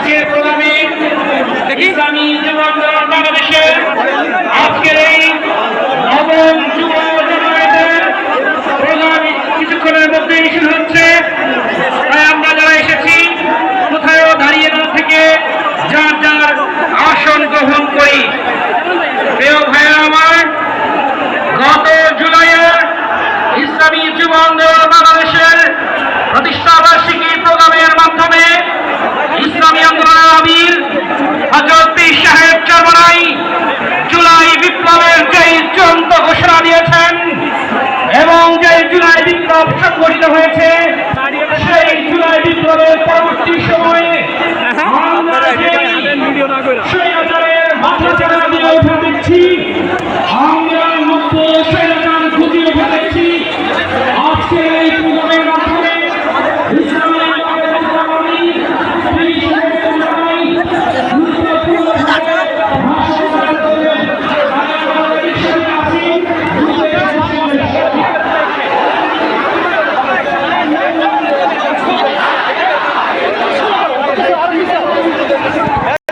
আজকের প্রোগ্রামে ইসলামী যুব আন্দোলন বাংলাদেশের আজকের এই নবম যুব জনয়ের প্রোগ্রাম কিছুক্ষণের মধ্যেই শুরু হচ্ছে। তাই আমরা যারা এসেছি কোথাও দাঁড়িয়ে না থেকে যার যার আসন গ্রহণ করি। প্রিয় ভাইয়া আমার, গত জুলাইয়ে ইসলামী যুব আন্দোলন বাংলাদেশের প্রতিষ্ঠা বার্ষিকী প্রোগ্রামের মাধ্যমে ইসলামী আন্দোলনের আমির হযরত পীর সাহেব চরমনাই জুলাই বিপ্লবের যেই চূড়ান্ত ঘোষণা দিয়েছেন এবং যে জুলাই বিপ্লব সংগঠিত হয়েছে সেই জুলাই বিপ্লবের পরবর্তী সময়ে